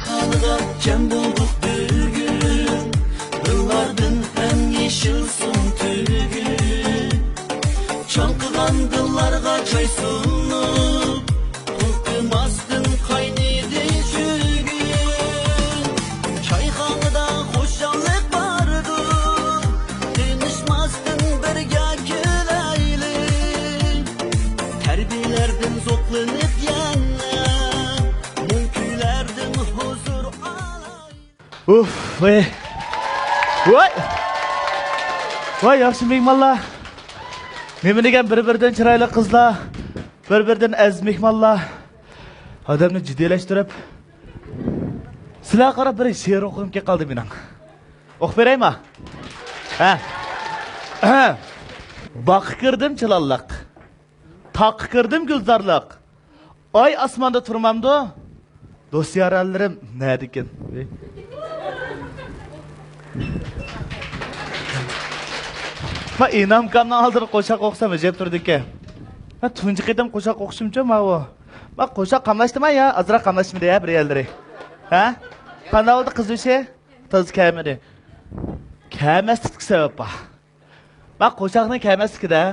çayxanada cem bulduk bugün. Yıllardan en yeşilsin tügün. Çalkılan dıllarga çay sunup, Tulkımasdın kaynaydı çürgün. Çayxanada hoşallık vardı, Dinişmasdın birga gülaylı. Terbiyelerden zoklanıp yanına, Mülkülerden huzur alay. Uf, vay. Vay. Vay, yaxshi mehmonlar. Nima degan bir-biridan chiroyli qizlar, bir-biridan aziz mehmonlar. Odamni jiddiylashtirib. Sizlar qarab bir she'r o'qigim kelib qoldi mening. O'qib beraymi? Ha. Baqi kirdim chilalliq. Taqi kirdim gulzorliq. Oy osmonda turmamdi. Do'styaralarim nadikin. Ma inam kamdan aldırıp qo'shiq o'qisam jeb turdik-ku. Ma tunji qidim qo'shiq o'qishimcha ma u. Ma qo'shiq qamlashdimi ya? Azroq qamlashdimi deya bir yerlari. Ha? Qanday oldu qiz o'sha? Tiz kamidi. Kamaslik sabab bor. Ma qo'shiqni kamaslikda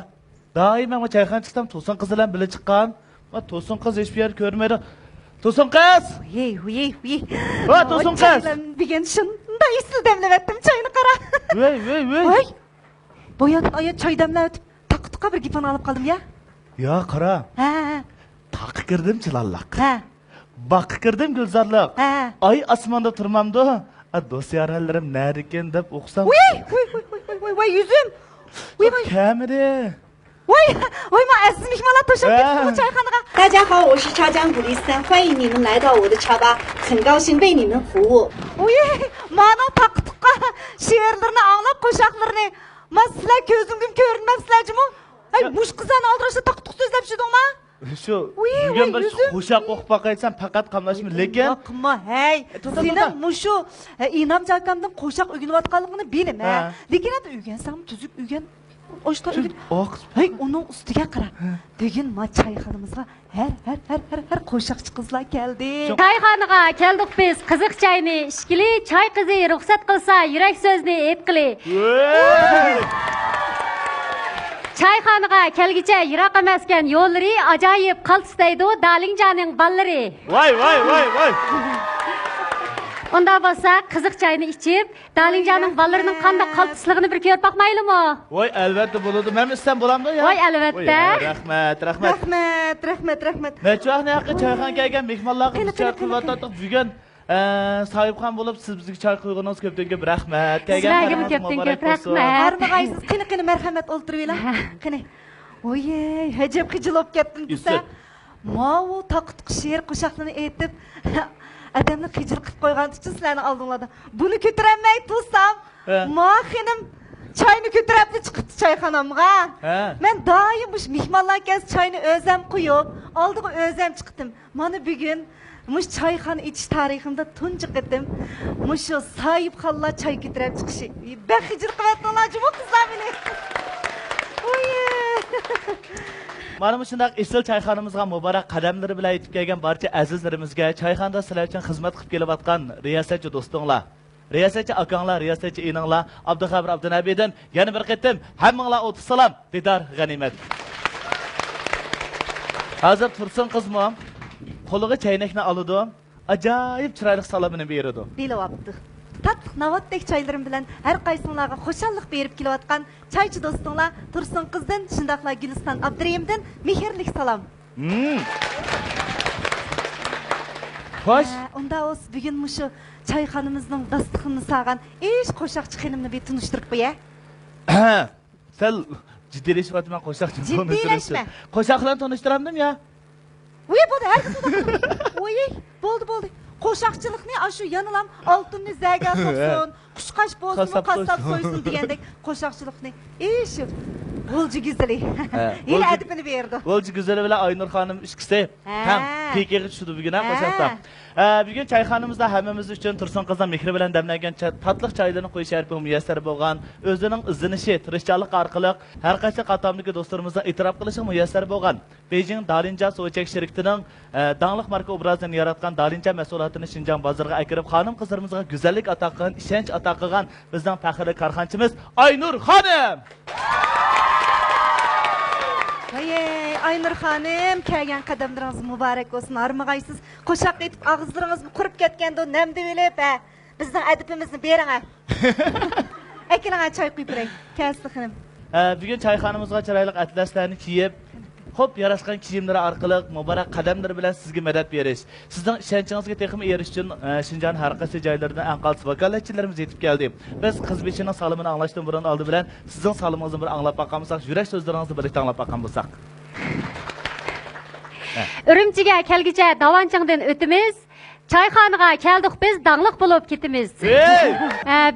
doim men chayxon chiqsam to'sin qiz bilan birga chiqqan. Ma to'sin qiz hech bir yer ko'rmaydi. To'sin qiz! Uy. Va to'sin qiz! Bugün şunday isi demlemettim çayını kara. Voy. Oy. Boyan aya çay demlemetip takıtıka bir gipini alıp kaldım ya. Ya qara. Ha. Taqi kirdim chilalliq. Ha. Baqi kirdim gulzorliq. Ha. Ay osmonda turmamdi. Do'styaralarim narikin deb o'qsam. Uy yüzüm. Uy. Kamidi. Uy ma aziz mihmanlar toşak gittim bu çayxanaga. 大家好，我是茶江古丽森，欢迎你们来到我的茶吧，很高兴为你们服务。 Uy mana takıtıka şiirlerini anlap koşaklarını. Ma sizler gözümgüm görünmem sizlercim o. Ay muş kızan aldıraşta takıtık sözlep şudun ma. Shu Uy, bugun bir yüzüm. qo'shiq o'qib boqaysam faqat qamlashmi, lekin Bakma hey. to'xta. Senin muşu inam jakamdan koşak ögünüvatkanlığını bilim Ha. ha. Lekin hadi ögensem tüzük ögen. Oşta ögen. oq. Hey onun üstüge qara. Bugün ma çayxanamızga her koşakçı kızlar geldi. Çayxanaga keldik biz. Qiziq çayni ishkili, çay qizi ruxsat qilsa yurak so'zni epqili. Çayxanaga kelgicha yiroq emaskan yo'llari ajoyib qaltisdaydi Dalinjaning ballari. Voy. Unda bo'lsa qiziq çayni ichib, Dalinjaning ballarining qanday qaltisligini bir ko'rib boqmaylimi? Voy, albatta bo'ladi. Men istam bo'lamda ya. Voy, albatta. Rahmat. Rahmet. Necha vaqt yoqqa çayxon kelgan mehmonlarga chay quyotdik. Bugun sohibxon bo'lib siz bizga choy quyganingiz ko'pdan ko'p rahmat. Sizlarga ko'pdan ko'p rahmat. Armag'aysiz qini marhamat o'ltiringlar. Qini. Oy, hajab qijilib ketdim desa. Ma u taqtiq she'r qo'shiqlarini aytib adamni qijil qilib qo'ygan uchun sizlarni oldinglarda. Buni ko'tarolmay tursam, ma xinim çayını götürüp çıktı çayxanamga. Ben daim bu mehmonlar kelsa çayını özüm quyup, aldığı özüm çıktım. Mana bugün muş çayxana içiş tariximde tunji qitim. Muşu sahip xalla çay götürüp çıkışı. Ben hicr qıvatlanlar bu kızlar meni. Oy. Mana shunday esil çayxonamizga muborak qadamlari bilan yetib kelgan barcha azizlarimizga çayxonada sizlar uchun xizmat qilib kelayotgan riyosatchi do'stinglar, riyosatchi akanglar, riyosatchi eninglar Abduxabir Abdunabiydan yana bir qitim hammanglar o'tib salom, didor g'animat. Hozir tursin qizim, qo'liga chaynakni oladi, ajoyib chiroyli salomini beradi. Bilavaptı. Tatlı navatdek çaylarım bilen her qaysınlarga xoşallık berip kelayotgan çayçı dostunglar Tursun qızdan, şundaqla Gülistan Abdurayimdan mehrlik salam. Xo'sh. Onda o'z bugun mushu çayxonamizning dasturxonini sağan ish qo'shiqchi xonimni bir tunishtirib qo'ya. Sal jiddiylashmayapman qo'shiqchi. Jiddiylashma. Qo'shiq bilan tanishtiramdim ya. Uy bo'ldi, herkes Uy, bo'ldi. Qo'shiqchilikni ashu yanilam oltinni zaga so'ksin, qushqash bo'lsin, qassab so'ysin degandek qo'shiqchilikni ish Bolcu güzeli. Yine Bolcu- edipini verdi. Bolcu güzeli bilen Aynur Hanım ikisi tam pekiye geçti bugün ha Ha. koşakta. Bugün çayxanamızda hammamiz uchun Tursun qizim mehri bilan damlagan tatliq choylarni qo'yish sharpi muyassar bo'lgan, o'zining izlanishi, tirishchalik orqali har qancha qatomdagi do'stlarimizga e'tirof qilishi muyassar bo'lgan. Beijing Dalinja Sochak shirkatining dangliq marka obrazini yaratgan Dalinja mahsulotini Shinjang bozoriga akirib, xonim qizlarimizga go'zallik ato qilgan, ishonch ato qilgan bizning faxrli korxonchimiz Aynur xonim. Aynur Hanım, kelgen qadamlarınız mübarek olsun. Armağaysız, koşak etip ağızlarınız kurup ketkendi o nemdi bilip ha. Bizden edipimizni berin ha. Ekine çay koyup bırak. Kelsin hanım. Bugün çayxonamizga chiroyli atlaslarni kiyib, xo'p yarashgan kiyimlari orqali muborak qadamlar bilan sizga madad berish. Sizning ishonchingizga texmi erish uchun Shinjang har qaysi joylaridan anqalsiz vakolatchilarimiz yetib keldi. Biz qizbeshining salimini anglashdan burun oldi bilan sizning salimingizni bir anglab boqqanmisak, yurak so'zlaringizni birlikda anglab boqqan bo'lsak. Ürümchiga kelgicha Davanchingdan o'timiz. Çayxonaga keldik biz, dangliq bo'lib ketimiz.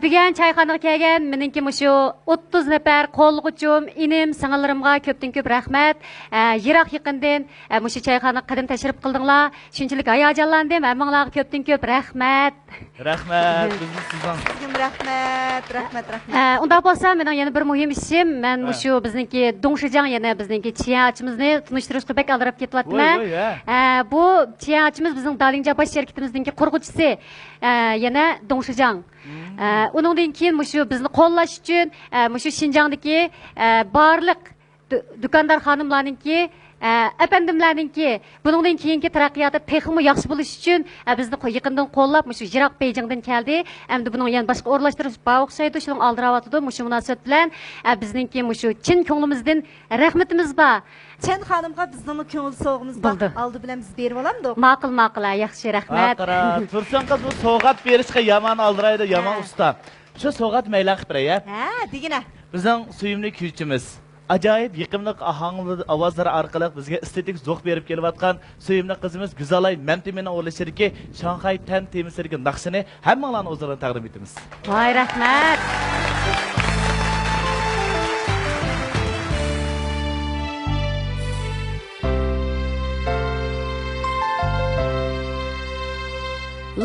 Bugun çayxonaga kelgan meningki mushu 30 nafar qo'lg'uchim, inim, sing'illarimga ko'pdan ko'p rahmat. Yiroq yaqindan mushu çayxonaga qadim tashrif qildinglar. Shunchalik hayajonlandim. Hammanglarga ko'pdan ko'p rahmat. Rahmat, sizdan. Sizga rahmat. Unda bo'lsa, mening yana bir muhim ishim, men mushu bizningki Dongshijiang yana bizningki chiyaachimizni tunishtirishga bek aldirib ketyapman. Bu chiyaachimiz bizning Dalinja bosh şirketimizdeki qurg'uvchisi yana Dongshijiang. Uningdan keyin mushu bizni qo'llash uchun mushu Shinjongdagi barliq do'kondor xonimlarningki efendimlarningki buningdan keyingi taraqqiyoti texmi yaxshi bo'lishi uchun bizni yaqindan qo'llab mushu Yiroq Beijingdan keldi. Endi buning yana boshqa o'rlashtirish bor o'xshaydi. Shuning oldiryapti. Mushu munosabat bilan bizningki mushu chin ko'nglimizdan rahmatimiz bor. Chen xonimga bizning ko'ngil so'g'imiz bor. Oldi bilan biz berib olamdi. Ma'qul, yaxshi, rahmat. Tursun qiz bu sovg'at berishga yomon oldiraydi, yomon usta. Shu sovg'at mayla qilib beray, degina. Bizning suyimli kuychimiz ajoyib yiqimli ohangli ovozlari orqali bizga estetik zo'q berib kelayotgan suyimli qizimiz Guzalay Mamtimening o'g'lishirki Shanxay tan temisidagi naqshini hammalarni o'zlariga taqdim etamiz. Voy, rahmat.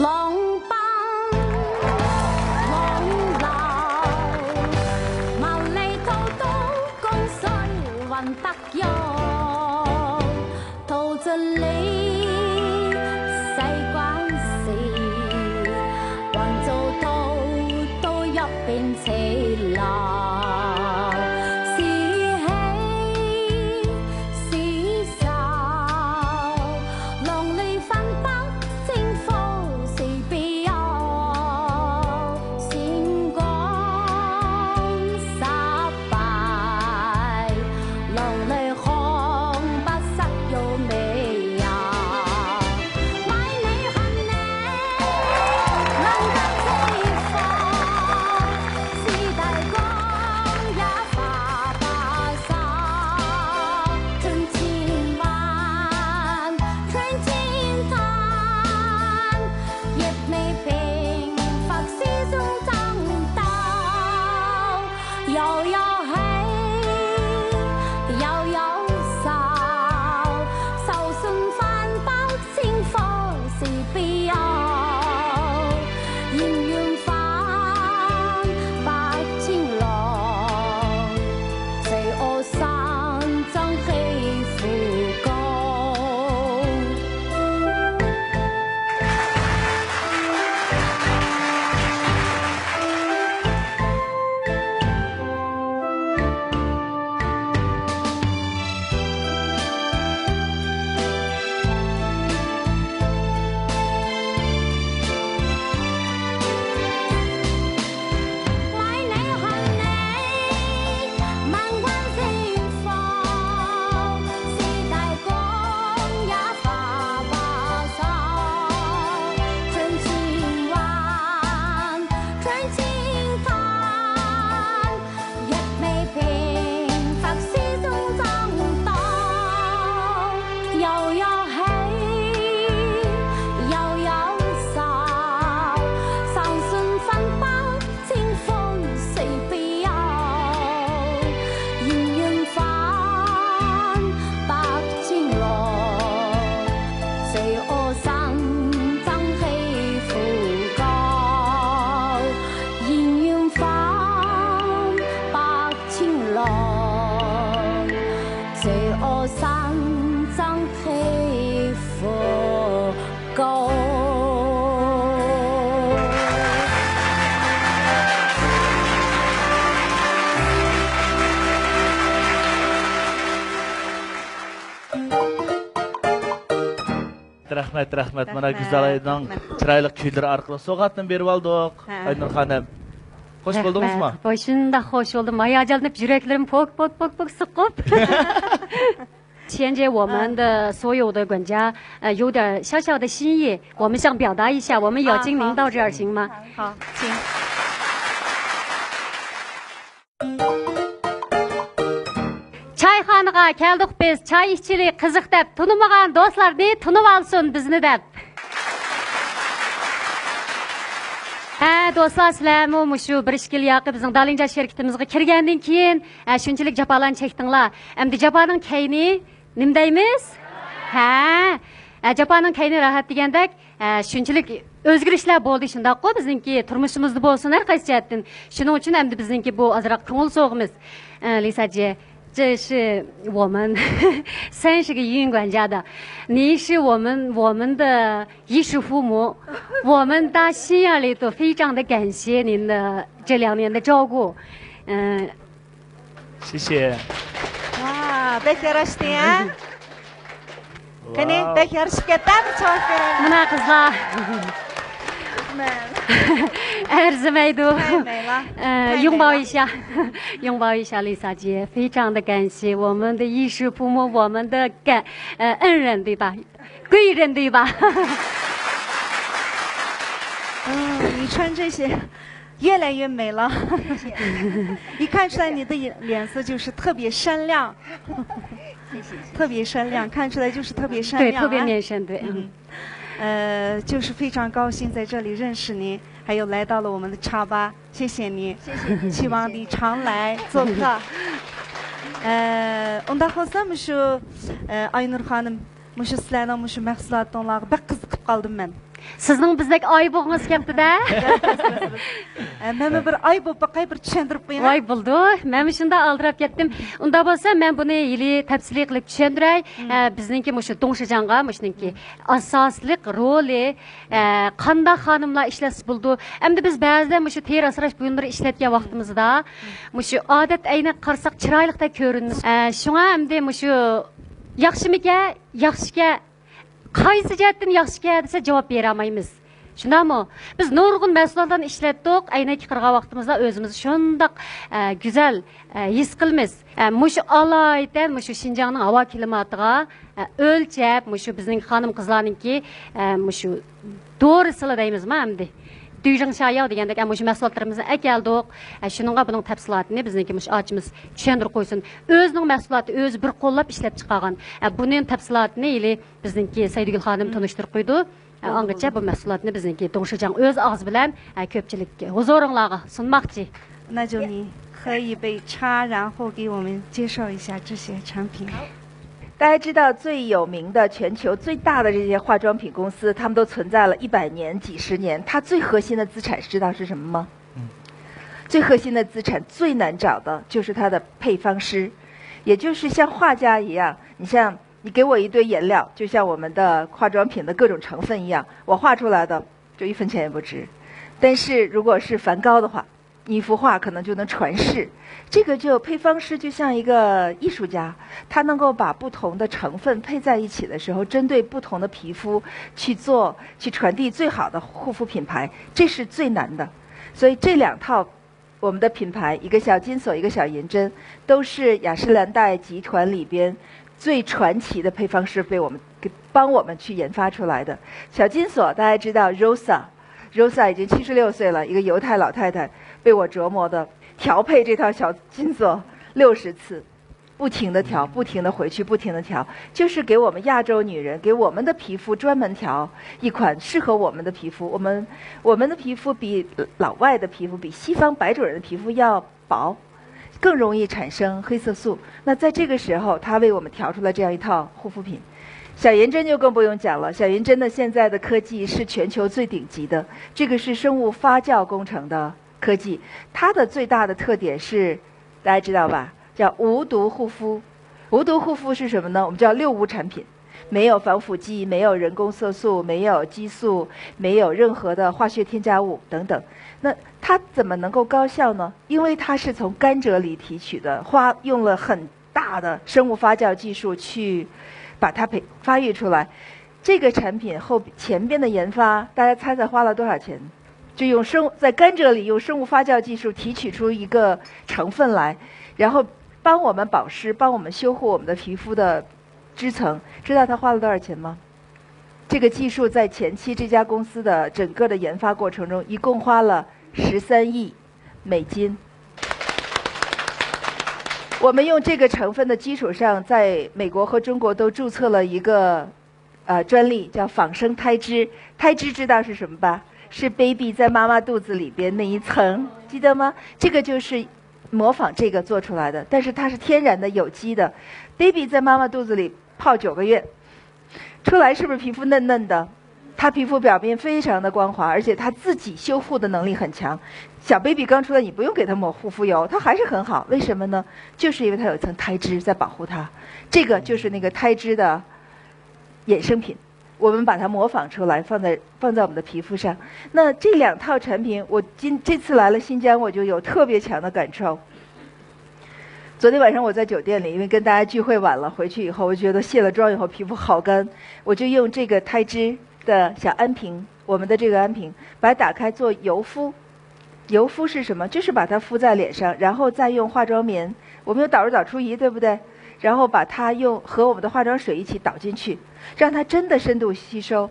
Long băng long lao mau lấy thâu tố công soi hoàn tắc yo thâu chân lý say quan sĩ hoàn châu thâu tô nhập bên chế lao xí hay xí sao lòng lý văn bắc chính phố Rahmat. Mana güzel ayının çıraylı küylері arqılı soğatını berip aldık. Aynur Hanım. Hoş buldunuz mu? Başında hoş oldum. Hayacanlanıp yüreklerim pok sıkıp. 现在我们的所有的管家有点小小的心意，我们想表达一下，我们有精灵到这儿行吗？好，请。 Çayxanaga keldik biz, çay içilik qiziq deb, tanımagan dostlarni tanып alsın bizni deb. Do'stlar, sizlarmi shu 1-2 yil yoqib bizning Dalinja şirketimizga kirgandan keyin shunchalik jafolarni chekdinglar. Endi jafoning kayni nima deymiz? Jafoning kayni rohat degandek, shunchalik o'zgarishlar bo'ldi shundaqku bizningki turmushimizda bo'lsin har qaysi jihatdan. Shuning uchun endi bizningki bu ozroq ko'ngil so'g'imiz. Lisaji, 这是我们30个营运管家的，您是我们的衣食父母，我们打心眼里都非常的感谢您的这2年的照顾，谢谢。 Vaa, bekar açtın ya. Kani bekar şirketten mi çalışıyorsun? Mına kızlar. Erzimaydu. 拥抱一下，拥抱一下丽莎姐，非常的感谢我们的衣食父母，我们的恩人对吧？贵人对吧？你穿这些越来越美了，一看出来你的脸色就是特别闪亮，特别闪亮，看出来就是特别闪亮，对，特别面神，对，就是非常高兴在这里认识您，还有来到了我们的茶吧，谢谢你，谢谢，希望你常来做客。Onda kalsam şu Aynur Hanım, şu sizlerden şu mahsulatlarına bak kızıkıp kaldım ben. Sizning bizdek ay bo'lg'ingiz kelibdi-da. Meni bir ay bo'lib baqay bir tushuntirib qo'ying. Voy bo'ldi. Men shunda aldirab ketdim. Unda bo'lsa men buni yili tafsiliy qilib tushuntiray. Bizningki shu Dongshijanga shuningki asoslik roli qanday xonimlar ishlasa bo'ldi. Endi biz ba'zida shu teri asrash buyumlari ishlatgan vaqtimizda shu odat aynan qarsak chiroyliqda ko'rinamiz. Shunga endi shu yaxshimikan, yaxshiga qaysi jihatdan yaxshi desa javob bera olmaymiz. Shundami? Biz nurg'un mahsulotlarni ishlatdik, aynaki qirg'an vaqtimizda o'zimizni shundoq go'zal his qilamiz. Mushu alaydan mushu Shinjongning havo klimatiga o'lchab, mushu bizning xonim qizlarningki mushu to'g'risini deymizmi endi? Duyjing Shayao degandek mushu mahsulotlarimizni akeldik. Shuningga buning tafsilotini bizningki mush ochimiz tushuntirib qo'ysin. O'zining mahsuloti o'zi bir qo'llab ishlab chiqargan. Buning tafsilotini yili bizningki Saidgul xonim tanishtirib qo'ydi. Angacha bu mahsulotni bizningki Dongshijan o'z og'zi bilan ko'pchilikka huzuringlarga sunmoqchi. 那就你喝一杯茶，然后给我们介绍一下这些产品。大家知道最有名的、全球最大的这些化妆品公司，他们都存在了100年、几十年。它最核心的资产知道是什么吗？最核心的资产最难找的就是它的配方师，也就是像画家一样，你给我一堆颜料，就像我们的化妆品的各种成分一样，我画出来的就1分钱也不值。但是如果是梵高的话，一幅画可能就能传世。这个就配方师就像一个艺术家，他能够把不同的成分配在一起的时候，针对不同的皮肤去传递最好的护肤品牌，这是最难的。所以这2套我们的品牌，一个小金锁，一个小银针，都是雅诗兰黛集团里边最传奇的配方师帮我们去研发出来的。小金锁大家知道 Rosa 已经76岁了，一个犹太老太太，被我折磨的调配这套小金锁60次，不停的调，不停的回去，不停的调，就是给我们亚洲女人，给我们的皮肤专门调一款适合我们的皮肤。我们的皮肤比老外的皮肤，比西方白种人的皮肤要薄，更容易产生黑色素。那在这个时候，她为我们调出了这样一套护肤品。小银针就更不用讲了，小银针的现在的科技是全球最顶级的，这个是生物发酵工程的科技，它的最大的特点是，大家知道吧？叫无毒护肤。无毒护肤是什么呢？我们叫6无产品，没有防腐剂，没有人工色素，没有激素，没有任何的化学添加物等等。那它怎么能够高效呢？因为它是从甘蔗里提取的，用了很大的生物发酵技术去把它发育出来。这个产品前边的研发，大家猜猜花了多少钱？就用在甘蔗里用生物发酵技术提取出一个成分来，然后帮我们保湿，帮我们修护我们的皮肤的脂层。知道它花了多少钱吗？这个技术在前期这家公司的整个的研发过程中，一共花了13亿美金。我们用这个成分的基础上，在美国和中国都注册了一个专利，叫仿生胎脂。胎脂知道是什么吧？是 baby 在妈妈肚子里边那一层，记得吗？这个就是模仿这个做出来的，但是它是天然的有机的。baby 在妈妈肚子里泡9个月，出来是不是皮肤嫩嫩的？它皮肤表面非常的光滑，而且它自己修复的能力很强。小 baby 刚出来，你不用给它抹护肤油，它还是很好。为什么呢？就是因为它有一层胎脂在保护它。这个就是那个胎脂的衍生品。我们把它模仿出来，放在我们的皮肤上。那这2套产品，我这次来了新疆，我就有特别强的感受。昨天晚上我在酒店里，因为跟大家聚会晚了，回去以后我觉得卸了妆以后皮肤好干，我就用这个胎脂的小安瓶，我们的这个安瓶，把它打开做油敷。油敷是什么？就是把它敷在脸上，然后再用化妆棉，我们有导入导出仪，对不对？然后把它和我们的化妆水一起倒进去，让它真的深度吸收。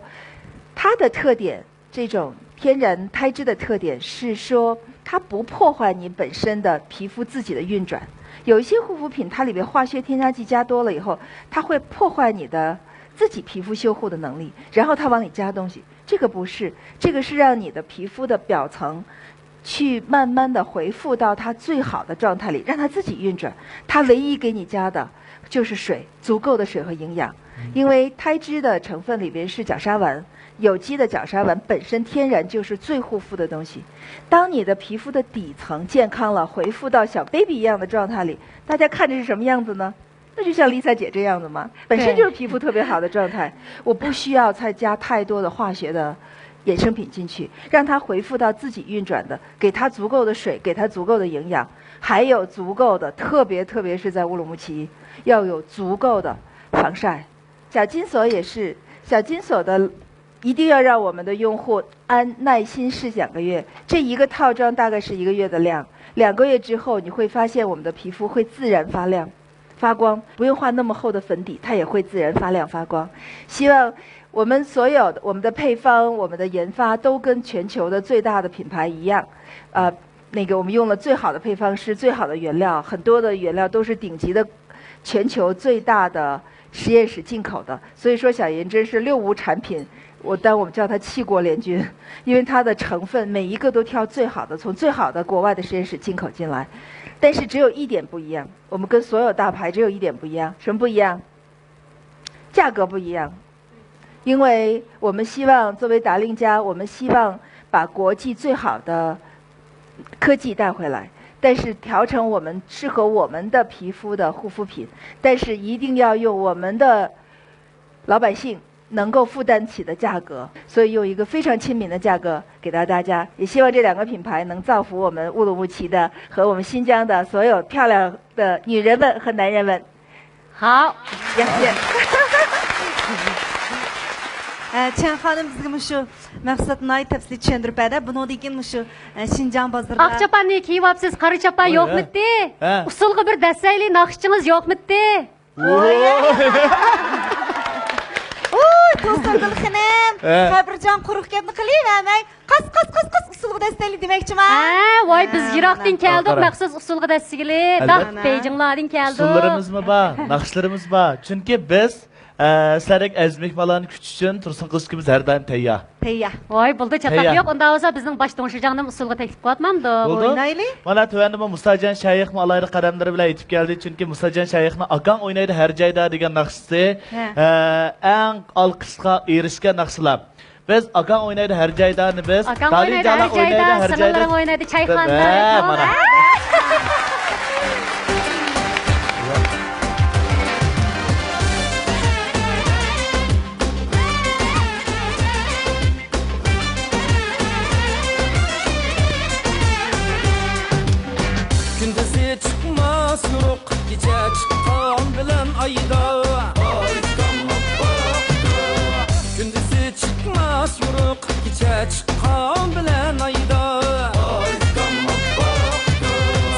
它的特点，这种天然胎脂的特点是说，它不破坏你本身的皮肤自己的运转。有一些护肤品，它里面化学添加剂加多了以后，它会破坏你的自己皮肤修护的能力，然后它往里加东西。这个不是，这个是让你的皮肤的表层去慢慢的恢复到它最好的状态里，让它自己运转。它唯一给你加的就是水，足够的水和营养。因为胎脂的成分里边是角鲨烷，有机的角鲨烷本身天然就是最护肤的东西。当你的皮肤的底层健康了，恢复到小 baby 一样的状态里，大家看着是什么样子呢？那就像Lisa姐这样的嘛，本身就是皮肤特别好的状态，我不需要再加太多的化学的衍生品进去，让它恢复到自己运转的，给它足够的水，给它足够的营养，还有足够的，特别是在乌鲁木齐要有足够的防晒。小金锁也是，小金锁的一定要让我们的用户耐心试2个月，这一个套装大概是1个月的量，2个月之后你会发现我们的皮肤会自然发亮发光，不用画那么厚的粉底，它也会自然发亮发光。希望我们所有的我们的配方，我们的研发都跟全球的最大的品牌一样，我们用了最好的配方师，最好的原料，很多的原料都是顶级的，全球最大的实验室进口的。所以说小颜真是6无产品，但我们叫它7国联军，因为它的成分每一个都挑最好的，从最好的国外的实验室进口进来。但是只有一点不一样，我们跟所有大牌只有一点不一样，什么不一样？价格不一样。因为我们希望作为达令家，我们希望把国际最好的科技带回来，但是调成我们适合我们的皮肤的护肤品，但是一定要用我们的老百姓能够负担起的价格，所以用一个非常亲民的价格给到大家。也希望这2个品牌能造福我们乌鲁木齐的和我们新疆的所有漂亮的女人们和男人们。好，谢谢。Çen xanım bizga mushu maqsadni tafsil tushuntirib berdi. Bundan keyin mushu Şinjan bozorida Aq chapanni kiyyapsiz, qora chapan yo'qmidi? Usulga bir dasayli naqshingiz yo'qmidi? To'stirdim xanım. Sabirjon quruq gapni qilavermay, qas usulga dastayli demoqchiman. Voy biz Iroqdan keldik, maxsus usulga dastigili. Daq Beijinglardan keldik. Usullarimiz mi bor, naqshlarimiz bor. Chunki biz sizlardek aziz mehmonlarni kutish uchun Tursun qizimiz har doim tayyor. Tayyor. Voy, bo'ldi chataq yo'q. Unda bo'lsa bizning bosh do'ngshijangni usulga taklif qilyapman-da. O'ynayli. Mana tuvanda bu Mustajon Shayxmi alayri qadamlari bilan yetib keldi. Chunki Mustajon Shayxni akang o'ynaydi har joyda degan naqshisi eng olqishga erishgan naqshlar. Biz akang o'ynaydi har joydani biz. Akang o'ynaydi har joyda, sing'illaring o'ynaydi chayxonada. Çıkmaz yok gece çıkan bilen ayda Xan bilen ayda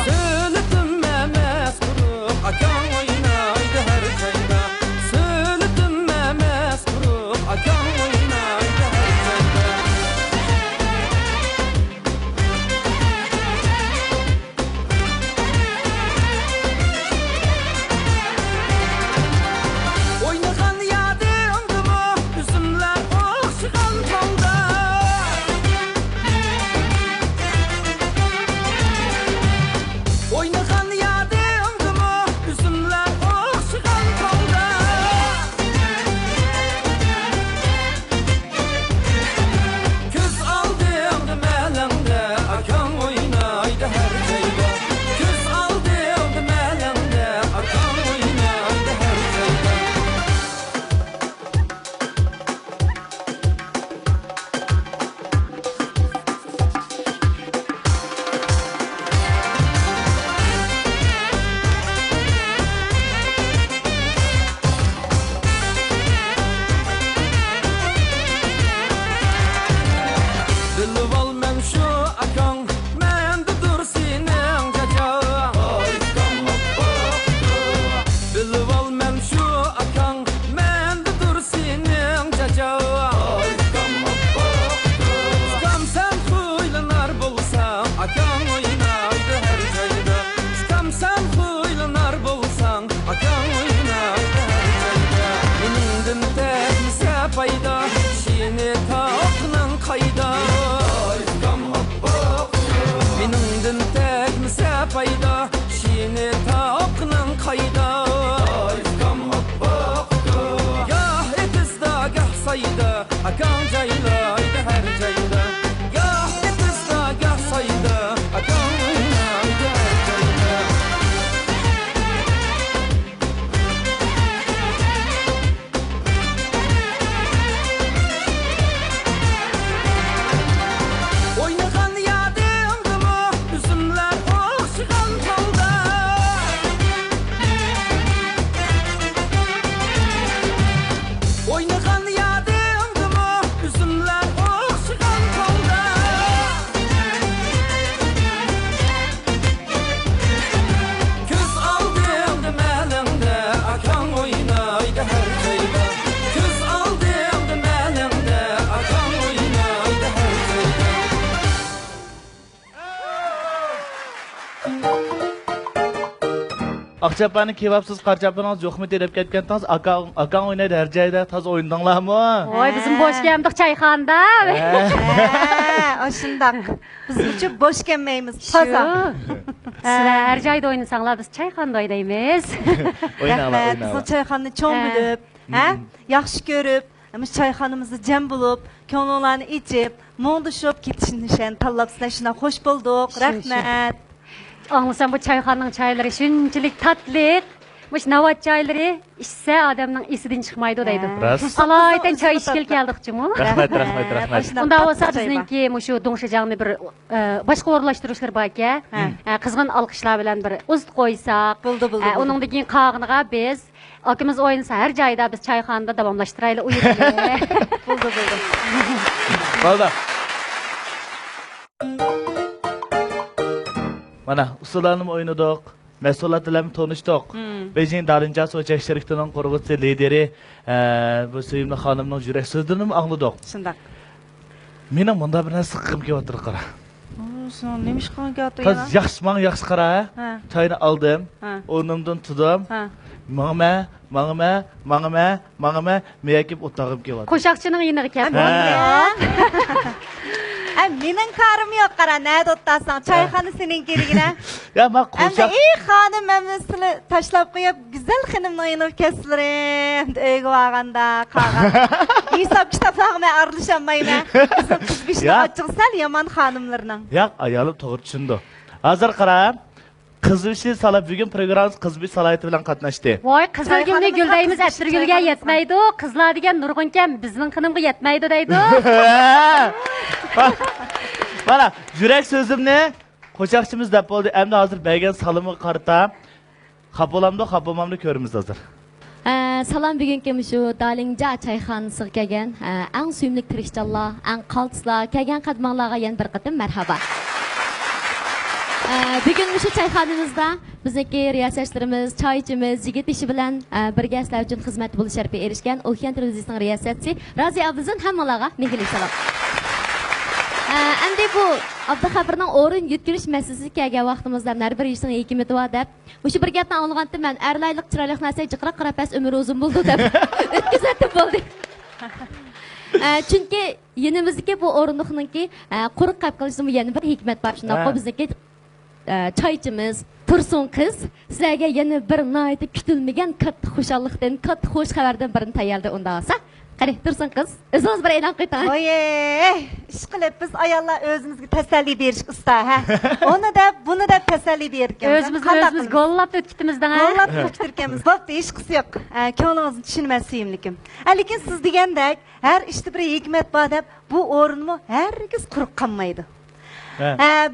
Söyledim memes kurup Akan oynaydı her çayda Söyledim memes kurup Akan oynaydı her çayda Oynagan yadımdımı Üzümler okşıgan talda Oynagan yadımdımı Üzümler okşıgan talda Köz aldımdı melende Akan oynaydı her çayda Köz aldımdı melende Akan oynaydı her çayda Bilib al men şu akan Mende dur senin cacağın Bilib al men şu akan Mende dur senin cacağın Çıkam sen huylanar bulsan Akan oynaydı her çayda Çıkam sen huylanar bulsan Akan oynaydı her çayda Menindin tekmise payda Şiini taoknan kayda Menindin tekmise payda Şiini taoknan kayda Gah etizda gah sayda Akan caylaydı her cayda Gah etizda gah sayda Akan oynaydı her cayda Oynagan yadımdımı Üzümler okşıgan talda Oynagan yadımdımı Üzümler okşıgan talda Köz aldımdı melende Akan oynaydı her çayda Köz aldımdı melende Akan oynaydı her çayda Akçapani kebapsız qarchapingiz yo'qmi deb ketgandingiz. Akan o'ynaydi har joyda. Toza o'yindinglarmi? Oy bizim boş geldik çayxanda. Aşındak. Biz üçün boş gelmeyimiz. Taza. Sizler her joyda oynasanlar biz çayxanda oynaymiz. Oynanglar, Rahmet, oynanglar. biz çayxanını çoğun bilip, yaxşı görüp, biz çayxanımızı cem bulup, konularını içip, muğduşup, ketişini tallap sizler şuna hoş bulduk. Rahmet. Anlasam bu çayxananın çayları şunçilik tatlı. Muş navat çayları içse adamın isidan çıkmaydı deydi. Rast. Alaydan çay içkel geldik cümü. Rahmet, rahmet, rahmet. Onda olsa bizninki muşu Doңşajаңны bir başqa orlaştırışlar бар ki. Kızgın alqışlar bilen bir ust qoysak. Buldu. Onun da keyin qağınığa biz akımız oynasa her joyda biz çayxanada davamlaştıraylı uyuyorlar. Buldu. Valla. Mana usulanım oynadık. Mesulatlarla tanıştık. Beijing Darınca Soçak Şirketi'nin kurgucu lideri bu sevimli hanımın yürek sözlerini anladık. Şındak. Mening bunda bir narsa sıkkım kelyaptır qara. Sen neymiş kan geldi yana? Kız yaxşı qara. Ha. Çayını aldım. Ha. O'rnimdan turdim. Ha. Mağıma, meyakip otağım kelyapti. Qo'shoqchining yiniga kelib. Menin karım yok kara. Ne dottasan? Çayxanı senin gerigine. Ya ma Hem de qo'shaq. iyi hanım hem de sile taşlap koyup güzel hanımla yanıp kesilir. Öyle vağanda kağan. Hesap kitaplarına arlaşamayım. Bizim kız bişini Ya. açıksal yaman hanımlarının. Ya ayolum to'g'ri tushundi. Hozir qara. Qizbishi salab bugun programmamiz Qizbish salohiyati bilan qatnashdi. Voy qizilgulni Çayxanamızda guldaymiz kızmış Atirgulga çayxanamız yetmaydi. Qizlar degan nurg'unkan bizning qinimga yetmaydi deydi. Mana yurak so'zimni qo'shiqchimiz deb bo'ldi. Endi hozir bergan salimga qarata xapolamda xapomamni ko'ramiz hozir. Salam bugungi shu Dalinja çayxonasiga kelgan eng suyumli tirishchanlar, eng qaltislar, kelgan qadmanglarga yana bir qatim marhaba. Bugün şu çayxonamizda bizdeki riyosatchilarimiz, choychimiz, yigit ishi bilan birga sizlar uchun xizmat bo'lish sharafiga erishgan Okean televiziyasining riyosatchisi Raziya Abduzin hammalarga mehrli salom. Endi bu Abduxabirning o'rin yutkirish masalasiga kelgan vaqtimizda har bir ishning hikmati bor deb, o'sha bir gapni anglagandim men erlaylik chiroylik narsa jiqra qarapas umr uzun bo'ldi deb o'tkazatib bo'ldi. Chunki yenimizdagi bu o'rindiqningki quruq qilib qilishning yana bir hikmat bor. Shunday bizdagi choychimiz Tursun qiz sizlarga yana bir nihoyat kutilmagan katta xushallikdan, katta xush xabardan birini tayyorladi unda olsa. Qani Tursun qiz, o'zingiz bir e'lon qiling. Oye, ish qilib biz ayollar o'zimizga tasalli berish usta, ha. Uni deb, buni deb tasalli berganmiz. O'zimiz gollab o'tkitdimizdan, ha. Gollab o'tkittirganmiz. Bo'pti, hech qisi yo'q. Ko'nglingizni tushunmas suyimlikim. Lekin siz degandek, har ishda bir hikmat bor deb, bu o'rinmi hargiz quruq qolmaydi.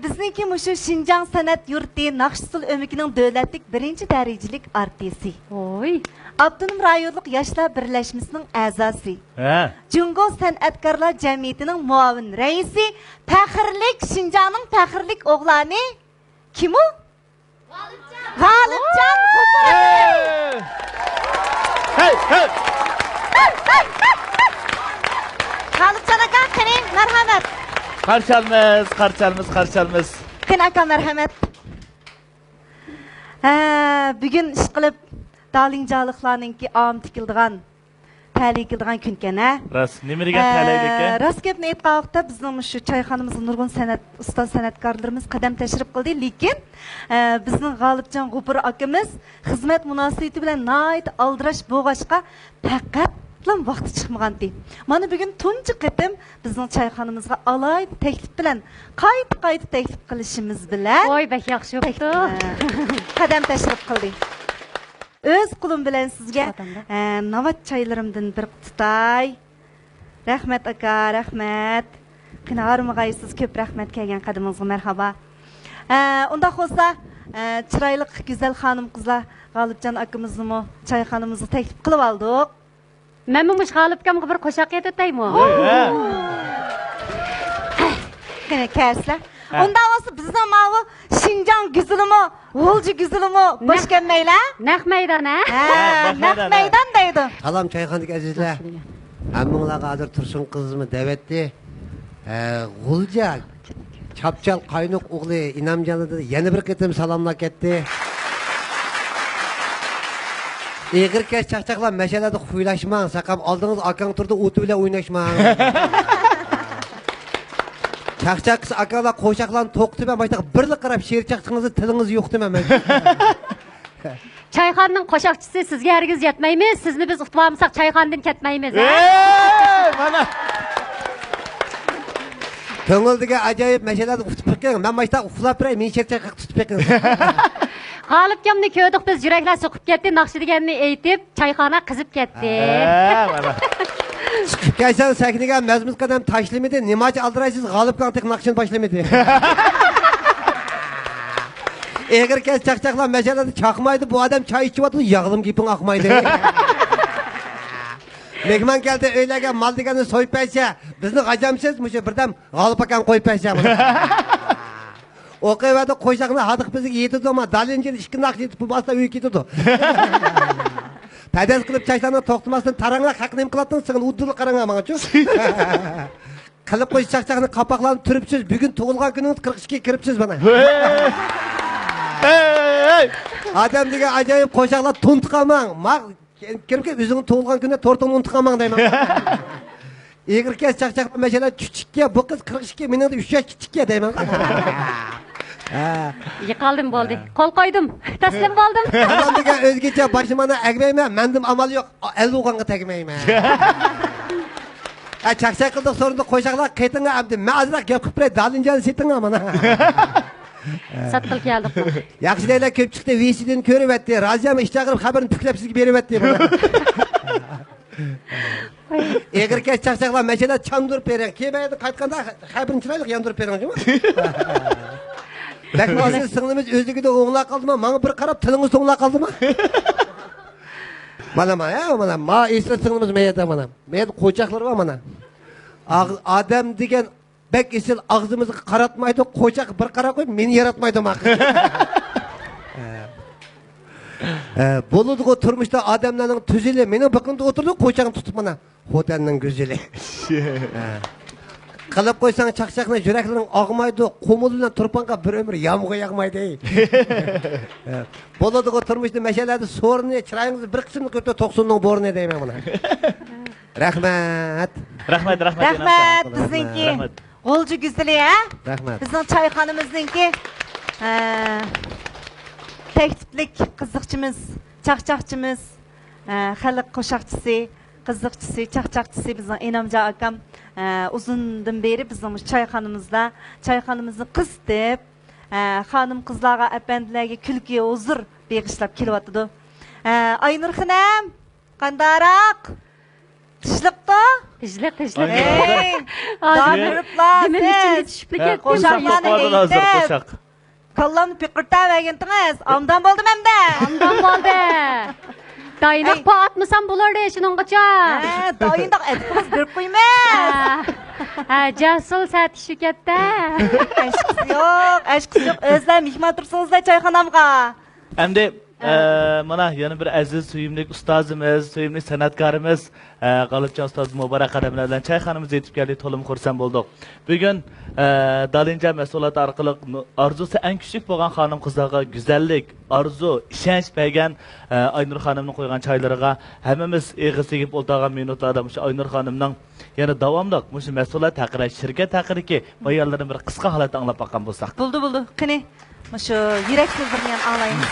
Bizniki mushu Şinjan san'at yurti Naqshsul o'mikining davlatlik 1-darajalik artisti. Oy. Abdunum rayonluq yoshlar birlashmasining a'zosi. Jungo san'atkorlar jamiyatining muavin raisi, faxrlik Şinjanning faxrlik o'g'lani kim u? G'olibjon G'upur. Hey, hey. G'olibjon aka, qani marhamat. Qarchalmiz. Qani aka marhamat. Bugun ish qilib Dalinjalıqlarninki am tikildigan, ta'likildigan kun ekan, ha? Ras, nima degan ta'liklik ekan? Ras gapni aytgan vaqtda bizning shu choyxonamizning nurg'un ustoz san'atkorlarimiz qadam tashrif qildi, lekin bizning G'olibjon G'upur akamiz xizmat munosabati bilan nihoyat aldirash bo'g'ashqa faqat vaqti chiqmagandi. Mana bugun tunji qatim bizning choyxonamizga alayda taklif bilan qayta taklif qilishimiz bilan Voy, bak yaxshi bo'pti. Qadam tashrif qildi. Öz qo'lim bilan sizga navat choylarimdan bir tutay. Rahmat aka, rahmat. Qinarmag'aysiz, ko'p rahmat kelgan qadimingizga marhaba. Unda bo'lsa, chiroyli go'zal xonim qizlar G'olibjon akamizni choyxonamizga taklif qilib oldik. Men bu G'olibjonga bir qo'shiq aytaymi? Qani kersizlar. Unda olsa bizning mavu Şinjan güzülümü, G'ulji güzülümü boş kelmaylar. Naq maydon, ha? Naq maydon deydi. Salam çayxonadagi azizlar. Hammanglarga hozir Tursun qizimni da'vatdi. G'ulja chapchal qaynoq o'g'li Inamjonida yana bir qatim salomlar ketdi. Egir kes chaqchaqlar mashalada xuylashmang, saqam oldingiz akang turdi, o'ti bilan o'ynashmang. Çaqchaq akalar qo'shiqlarni to'qitib başta birlik qarab she'r chaqchaqingizni tilingiz yo'q demayman. Choyxonning qo'shiqchisi sizga hargiz yetmaymiz. Sizni biz utib olmasak choyxondan ketmaymiz, ha? Mana. Ko'ngildagi ajoyib mashalani utib qo'ygan. Men başta uxlab turay, men she'r chaqchaq tutib qo'ygan. G'olibjonni ko'rdik, biz yuraklar so'qib ketdi, naqshi deganini aytib, choyxona qizib ketdi. Mana. Kelsen sakniga mazmuz qadam tashlamadi, nimachi aldiraysiz G'olibjon tek naqshini boshlamadi. Eğer kes chaqchaqlar mashalada chaqmaydi, bu odam choy ichiyotdi, yog'lim giping oqmaydi. Mehmon keldi, o'ylaga mal deganni so'yib bersa, bizni g'ajamsiz, musha birdam G'olib akam qo'yib bersa. O'qiyvada qo'shiqni hadiq bizga yetdi, ammo Dalinjil 2 naqsh yetib bu bosda uy ketdi. Pərdəz qılıb çaylarına toxtumasını tarağına haqnayım qılattın, sığın uddulu qarana mağaçı. Qılıb qo'y çaqçaqını qapaqlanıb turibsiz, bugün tug'ilgan kuniniz 42 kiribsiz bana. Adam degan ajoyib qo'shiqlar tuntiqamang. Kirib o'zingni tug'ilgan kunda tortini untiqamang deyman. Egir kes çaqchaqlar masala chuchikka, bu qiz 42, mening 3 yosh kichikka deyman. Yiqaldim bo'ldi. Qo'l qo'ydim. Taslim bo'ldim. Adam degan o'zgacha boshimani agmayman, mendim amal yo'q, 50 o'g'onga tegmayman. Chaqchaq qildik so'rida qo'shiqlar qaytinga abdi. Men azroq gap qilib beray, Dalinjani setinga mana. Satqil keldik. Yaxshi deylar, ko'p chiqdi, VC'dan ko'rib o'tdi. Raziyam ish chaqirib xabarini tuklab sizga berib o'tdi. Egir kes chaqchaqlar masala chandurib bering. Kelmaydi, qaytganda xabarini chiroyli yandurib beringmi? Bakmasın sınırımız özlükü de oğla kaldı mı? Bana bir karab tılınız oğla kaldı mı? Mana ya mana ma eslatsangiz meyda mana. Men qo'chaqlar var mana. Adam degan bek esil ağzımızı qaratmaydı, qo'chaq bir qara qo'yib meni yaratmaydı ma. Boluduğu turmuşda adamların tüzeli meni bakında oturdu qo'chaqni tutib mana. Xotanning güzeli. Qilib qo'ysang chaqchaqni yuraklaring og'maydi, qo'mul bilan turpanqa bir umr yomg'ir yog'maydi. Boluduğu turmuşda meshelada so'rni, chiroyingizni bir qismini ko'ta to'qsunning bo'rni deyman mana. Rahmat. Rahmat. Rahmat bizniki. G'olji güzeli ha? Rahmat. Bizning choyxonamizniki tekliflik qiziqchimiz, chaqchaqchimiz, xalq qo'shiqchisi, qiziqchisi, chaqchaqchisi bizning Enamjon akam uzundan beri bizning choyxonamizni qistib, xonim qizlarga, apandilarga kulki, huzur beg'ishlab kelyapti. Aynur xonam, qandaroq? Tishliqda? Tishliq. Danırıplar siz. Qo'shaqlarni qo'shaq. Kallamni piqirtavergandingiz. Amdan bo'ldim hamda. Ondan bo'ldi. Daynak patmasam bo'lardi shuninggacha. Doyindoq aytib berib qo'ymas. Jasul sati shu katta. Ashqisi yo'q. O'zlar mehmon tursizlar choyxonamga. Endi mana yana bir aziz, suyimli ustozimiz, suyimli san'atkorimiz G'olibjon ustoz Muborak qadamlar bilan choyxonamizga yetib keldik, to'lim xursand bo'ldik. Bugun Dalinja mas'uliyati orqali orzusi eng kuchlik bo'lgan xonim qizlarga go'zallik, orzu, ishonch bergan Aynur xonimning qo'ygan choylariga hammamiz eg'iz tegib o'tirgan minutlarda shu Aynur xonimning yana davomli shu mas'uliyat haqida, shirkat haqidagi bayonlarni bir qisqa holatda anglab boqqan bo'lsak. Bo'ldi. Qani, shu yurak so'zlarini anglaymiz.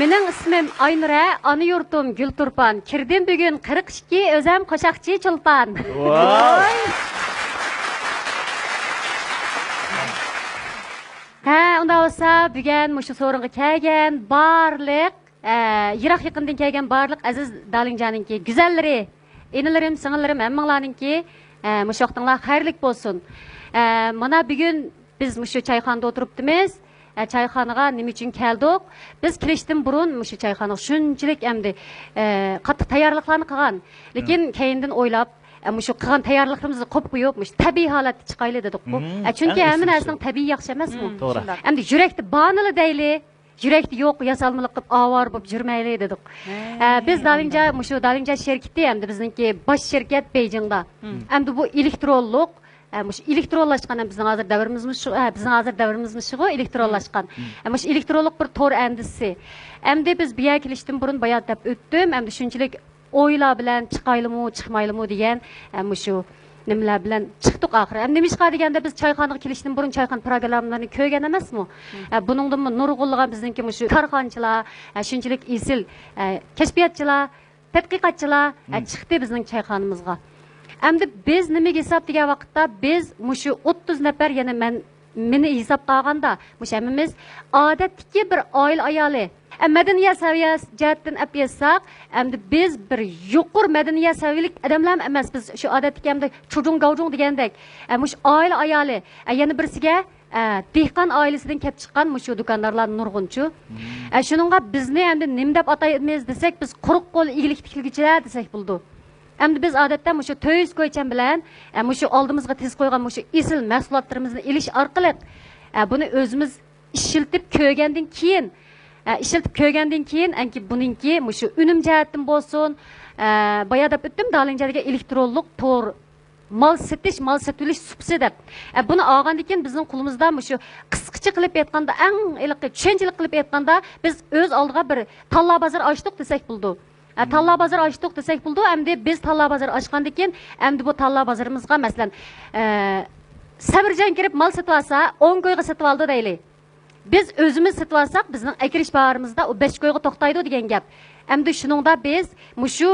Mening ismim Aynura, ana yurtum Gulturpan. Kirdim bugun 42, o'zim qo'shiqchi Chulpan. Voy! Unda olsa bugun shu so'ringa kelgan barliq, yiroq yaqindan kelgan barliq aziz Dalinjaninki go'zallari, enilarim, singillarim hammanglarninki shu vaqtinglar xayrlik bo'lsin. Mana bugun biz shu choyxonada o'tiribdimiz. Choyxonaga nima uchun keldik? Biz kelishdan burun shu choyxonaga shunchalik endi qattiq tayyorliklarni qilgan. Lekin keyindan o'ylab, shu qilgan tayyorliklarimizni qo'yib qo'yib, tabiiy holatda chiqayli dedik. Chunki hamma narsaning tabiiy yaxshi emasmi? To'g'ri. Endi yurakda bonili deyli, yurakda yo'q, yasalmalik qilib avar bo'lib yurmayli dedik. Biz Dalinja şirketi endi bizningki bosh shirkat Beijingda. Endi bu elektronlik elektronlashgan bizning hozir davrimizmi shu elektronlashgan. Shu elektronlik bir tor endisi. Endi biz bu yerga kelishdan burun bayat deb o'tdim. Endi shunchalik o'ylar bilan chiqaylimi, chiqmaylimi degan shu nimalar bilan chiqdik oxiri. Endi nima deganda biz choyxonaga kelishdan burun choyxona programmalarini ko'rgan emasmi? Buningdan nurg'unlagan bizningki shu korxonchilar, shunchalik esil kashfiyotchilar, tadqiqotchilar chiqdi bizning choyxonamizga. Endi biz nimaga hisob degan vaqtda biz shu 30 nafar yana meni hisob qilganda hammamiz odatdagi bir oila ayoli. Madaniyat saviyasi jihatdan apyasak, endi biz bir yuqur madaniyat saviyalik odamlar emas, biz shu odatdagi endi chujung gavjung degandek. Shu oila ayoli, yana birisiga dehqon oilasidan kelib chiqqan shu do'konlarlar nurg'unchu. Shuningga bizni endi nima deb ataymiz desak, biz quruq qo'l igilik tikilgichilar desak bo'ldi. Endi biz odatda shu to'yis ko'ychan bilan shu oldimizga tez qo'ygan shu esil mahsulotlarimizni ilish orqali buni o'zimiz ishiltib ko'rgandan keyin anki buningki shu unum jihatdan bo'lsin, boya deb o'tdim Dalinjaga elektronlik to'r mal sotilish subsidiya deb. Buni olgandan keyin bizning qo'limizda shu qisqacha qilib aytganda, eng iliqi tushunchalik qilib aytganda biz o'z oldiga bir tanlov bozor ochdik desak bo'ldi. Tanlov bozor ochdik desak bo'ldi. Endi biz tanlov bozor ochgandan keyin endi bu tanlov bozorimizga masalan Sabirjon kirib mal sotib olsa 10 qo'yga sotib oldi deylik. Biz o'zimiz sotib olsak bizning akirish bahorimizda u 5 qo'yga to'xtaydi degan gap. Endi shuningda biz shu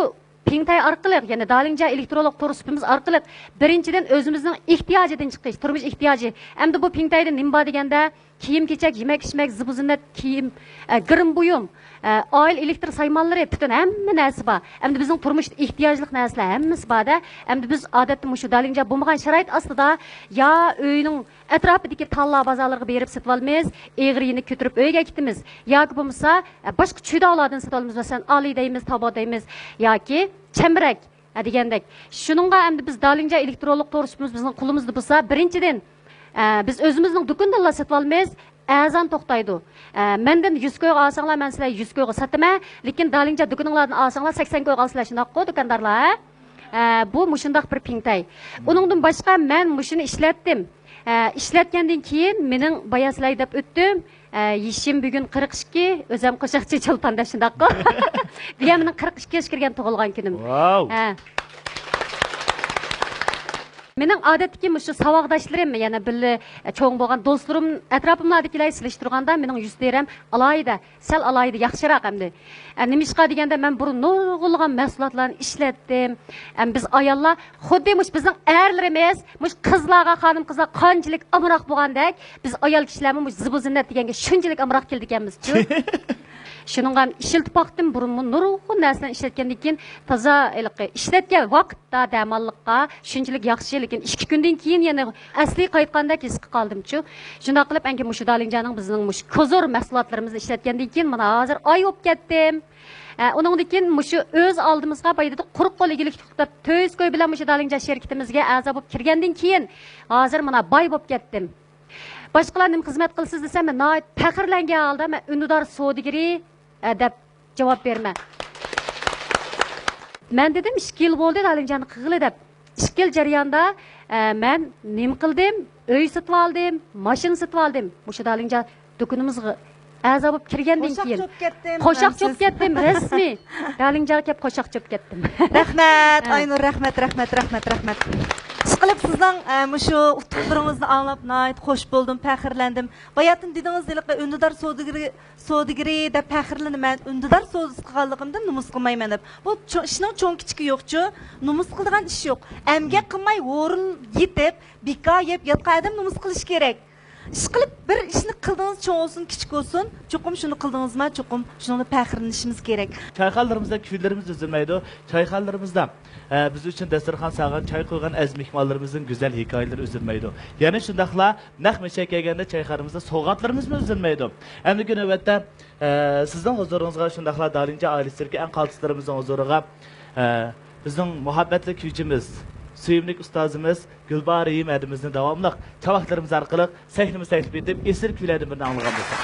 Pingtay orqali, ya'ni Dalinja elektronlik to'risimiz orqali birinchidan o'zimizning ehtiyojidan chiqish, turmush ehtiyoji. Endi bu Pingtayda nima bor deganda kiyim kechak, yemek içmek, zıbı zınnet kiyim, gırım buyum, oil elektr saymanları bütün hamma narsa bor. Endi bizning turmush ehtiyojli narsalar hammasi bor da. Endi biz odatda shu dalinja bo'lmagan sharoit ostida ya uyning atrofidagi talla bozorlarga berib sotib olamiz, eg'rini ko'tarib uyga ketamiz. Yoki bo'lmasa boshqa chudolardan sotib olamiz, masalan, oli deymiz, tobo deymiz yoki chambirak degandek. Shuningga endi biz dalinja elektronlik to'g'risimiz bizning qo'limizda bo'lsa, birinchidan biz o'zimizning do'kondan sotib olamiz. Azan to'xtaydi. Mendan 100 ko'yga olsanglar, men sizlarga 100 ko'yga sotaman, lekin dalinja do'koninglardan olsanglar 80 ko'yga olsanglar, shunaqqa do'kondarlar. Bu mushundaq bir pingtay. Uningdan boshqa men mushuni ishlatdim. İşletgandan keyin mening bayasizlar deb o'tdim. Yishim bugun 42, o'zim qo'shiqchi Chulpanda shundaqqa. Bugun mening 42 yoshga kirgan tug'ilgan kunim. Wow. Mening odatdagi shu savoqdoshlarim, yana birga cho'ng bo'lgan do'stlarim, atrofimdagilar silishtirganda mening yuz terim alayda, sal alayda yaxshiroq endi. Nimishqa deganda men bir nurg'ulg'an mahsulotlarni ishlatdim. Biz ayollar xuddi bizning erlarimiz, qizlarga, xonim-qizlar qanchalik amroq bo'lgandek, biz ayol kishilarimiz zibu zinnat deganga shunchalik amroq keldik ekanmiz-ku. Shuningga ishiltib baqdim, burunni nurg'un narsalarni ishlatgandan keyin toza ishlatgan vaqtda damalliqqa shunchalik yaxshi, lekin 2 kundan keyin yana asli qaytgandek his qildim-chu. Shunday qilib, anki mushu dalinjaning bizning mush kozor mahsulotlarimizni ishlatgandan keyin mana hozir oy bo'lib ketdim. Uningdan keyin mushu o'z oldimizga bayda quruq qo'l egilik deb to'ys ko'y bilan mushu dalinja sherkitimizga a'zo bo'lib kirgandan keyin hozir mana boy bo'lib ketdim. Boshqalar nim xizmat qilsiz desam, men faxrlangan holda men undidor savdogari deb javob berman. Men dedim 2 yil bo'ldi dalinjani qilg'ili deb. 2 yil jarayonda men nim qildim, uy sotib oldim, mashina sotib oldim. Mushu dalinja do'konimizga a'zo bo'lib kirgandan keyin qo'shoq cho'p ketdim, rasmiy. Dalinjaga kelib qo'shoq cho'p ketdim. Rahmat, Aynur, rahmat. Ishqilib sizning shu utuqlaringizni anglab, xo'sh bo'ldim, faxrlandim. Bayatın dediniz, undidor savdogari deb faxrlandim. Men undidor savdosi qilganligimdan numus qilmayman deb. Bu ishning cho'ng kichigi yo'q-chu, numus qiladigan ish yo'q. Emgak qilmay, o'rin yetib, bika yeb yotgan odam numus qilish kerak. Ishqilib bir ishni qildingiz, cho'ng olsun, kichik olsun, cho'qim shuni qildingizmi, cho'qim shuni faxrlanishimiz kerak. Çayxanlarımızda kuylarimiz üzülmeydi. Çayxanlarımızda biz üçün dasturxon sağan, çay qo'ygan az mehmonlarimizning go'zal hikoyalari üzülmeydi. Yana shundaqla naq mashak kelganda çayxanamızda sovg'atlarimiz üzülmeydi. Endi kun navbatda sizning huzuringizga shundaqla dalinja oilasidagi eng qaltislarimizning huzuriga bizning muhabbatli kuychimiz, suyimli ustozimiz Gulbari Yimadimizni davomli chavaqlarimiz orqali sahnimiz taklif etib, esir kuylarni birini anglagan bo'lsak.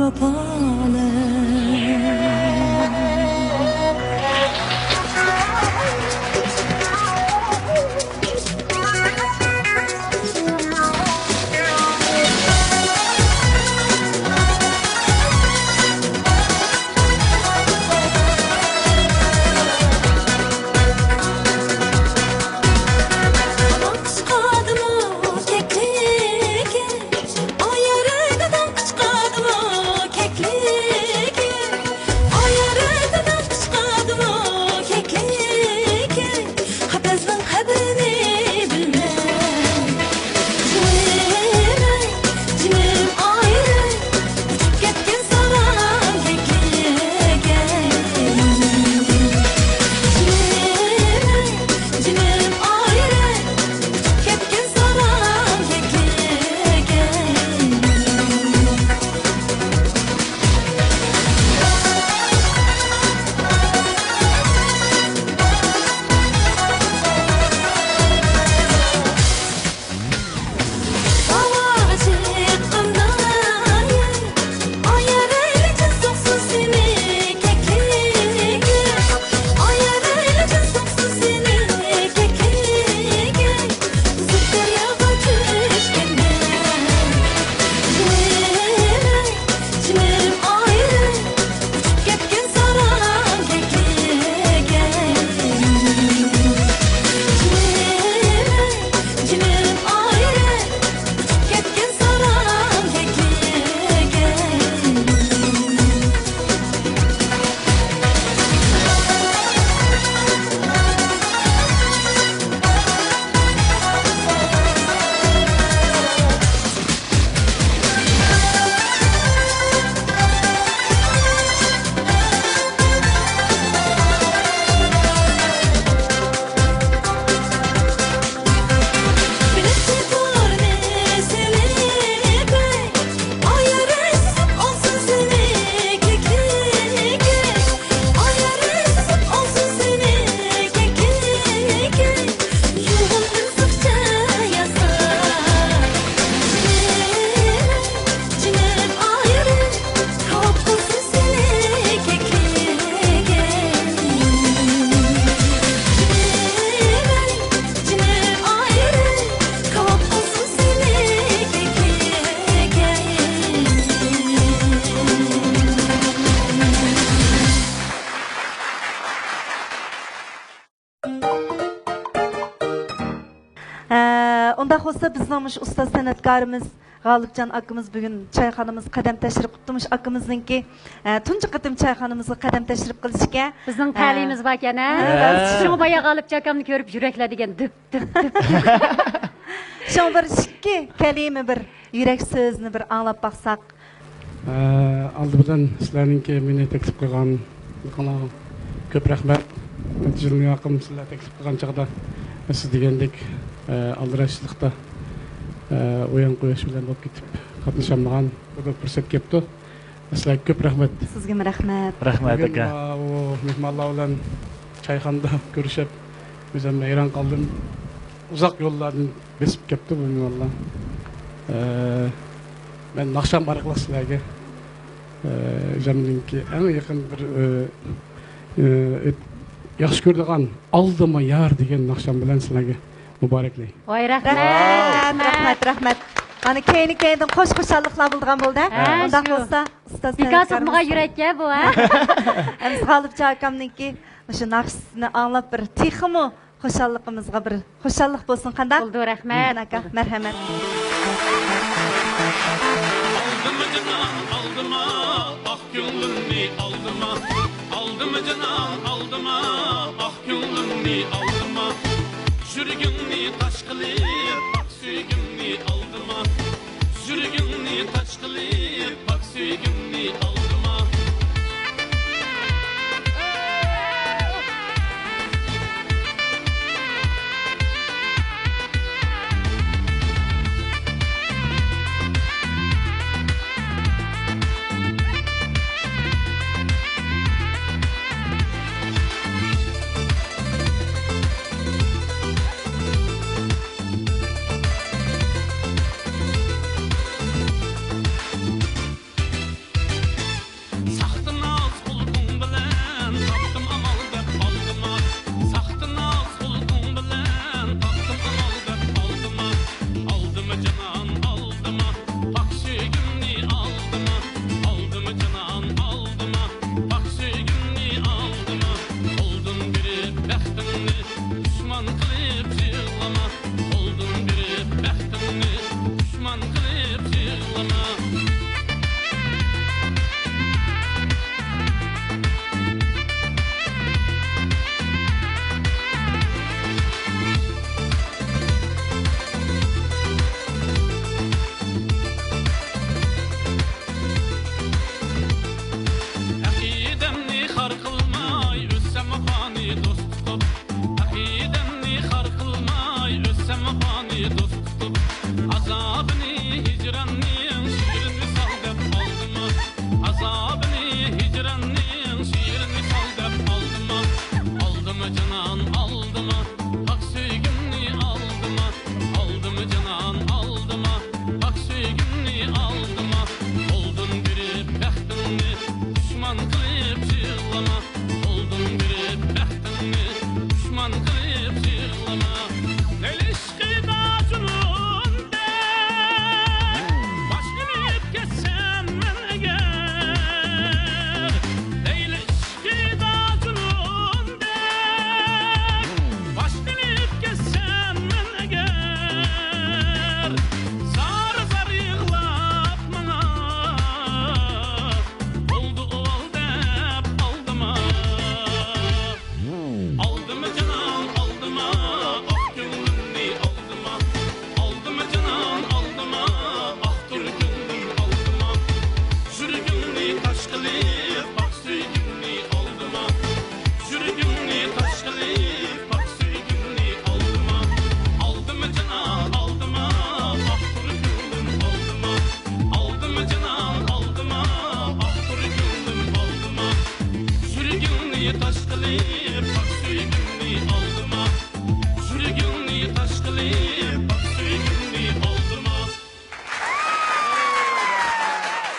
vapole Undaq olsa bizning ustoz san'atkorimiz G'olibjon akamiz bugun choyxonamiz qadam tashrif qildi. Akamizningki tunji qatim choyxonamizga qadam tashrif qilishga bizning ta'limimiz bor ekan. Shuni boya G'olibjon akamni ko'rib yuraklar degan dip. Shu bir ikki kalima bir yurak so'zni bir anglab baqsaq. Aldı bilan sizlarningki meni taklif qilgan ko'p rahmat. Jilni yoqim sizlar taklif qilgan chaqda siz degandek aldirashlikda o'yin qo'yish bilan bo'lib ketib qatnashamag'an bu fursat kelibdi. Sizlarga ko'p rahmat. Sizga rahmat. Rahmat aka. O mehmonlar bilan choyxonada ko'rishib, o'zim hayron qoldim. Uzoq yo'llardan besib kelibdi bu mehmonlar. Ben Nakşam arıqlıq sizlərə Cəmlinki ən yaxın bir yaxşı gördüğün aldıma yar degan Nakşam bilan sizlərə mübarəklək. Voy rahmat. Rahmat. Hani keyni-keynidən xoş-xoşallıqlar bulduğan buldu. Undaq olsa ustoz Pikasımğa yurakka bu ha. Biz G'olibjon akamninki o'sha naqshni anglab bir texmi xo'shalligimizga bir xo'shallik bo'lsin qanday? Bo'ldi, rahmat aka. Marhamat. Aldıma canan aldıma, ah gönlümni aldıma. Aldıma canan aldıma, ah gönlümni aldıma. Sürgünni taş kılıp, bak süygümni aldıma. Sürgünni taş kılıp, bak süygümni aldıma.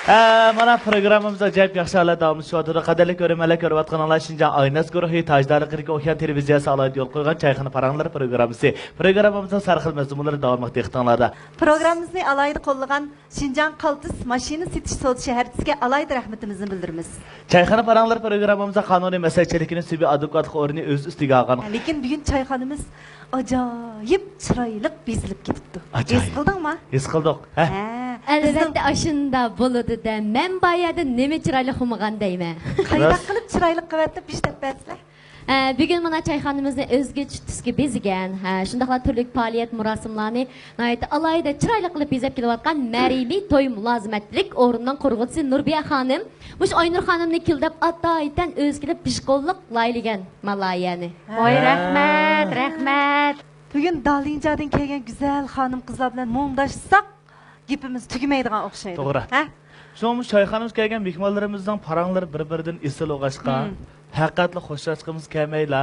Mana programımız acayip yaxşı devam ediyor. Qadarli ko'rmanlar ko'rayotganlar Şinjan Aynas guruhi Tajdorliqdagi Okean televiziyasi alayda yo'l qo'ygan Çayxana Paranlar programmasi. Programımızın sarxil mazmunlari davom etmoqda. Programmamizni alayda qo'llagan Şinjan Qaltis mashina setish savdo shaharchisiga alayda rahmatimizni bildiramiz. Çayxana Paranlar programımızda qonuniy masalachilikni subi advokatlik o'rni o'z ustiga olgan. Lekin bugun çayxonamiz ajoyib chiroyli bezilib ketibdi. His qildingmi? His qildik. Albatta ashunda bo'ladi da. Men bayada nima chiroyli xumgan deyman. Qayda qilib chiroyli qilyapti pishtabasizlar. Bugun mana çayxonamizni o'zgacha tusga bezigan, shundaqla turli faoliyat murosimlarni alayda chiroyli qilib bezab kelayotgan Marimiy to'y mulozimatlik o'rnidan qurg'uvchisi Nurbiya xonim, mush Oynur xonimni kildab ataydan o'z kelib pishqolliq layligan malayani. Voy rahmat, rahmat. Bugun Dalinjadan kelgan go'zal xonim qizlar bilan mo'ngdashsak, gapimiz tugamaydigan o'xshaydi. To'g'ri. Şo'muş çayxonamiz kelgan mehmonlarimizdan paranglari bir-biridan esil o'g'ashqa, haqiqatli xo'shlashimiz kelmayla,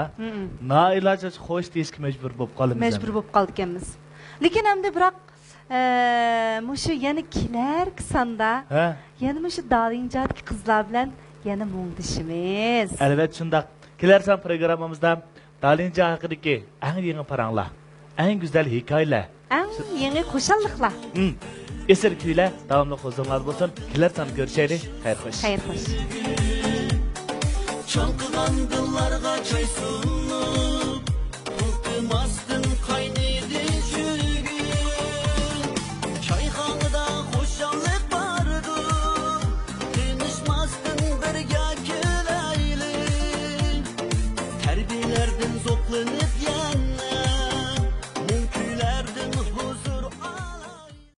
noiloj xo'sh deyishga majbur bo'lib qolamiz. Majbur bo'lib qoldik ekanmiz. Lekin hamda biroq mushu yana kelar sanda, yana mushu Dalinjadagi qizlar bilan yana mo'ngdishimiz. Albatta shundaq. Kelarsan programmamizda Dalinja haqidagi eng yangi paranglar, eng go'zal hikoyalar, eng yangi xushalliqlar. Esir kuylar davomli huzurlar bo'lsin. Kelarsan görüşeylik. Xayr xo'sh. Xayr xo'sh. Çalkılan dıllarga çay sunup Bıkmastın kaynaydı çürgün Çayxanada hoşallık vardı Tanışmastın birga keleyli Terbiyelerden zoklanıp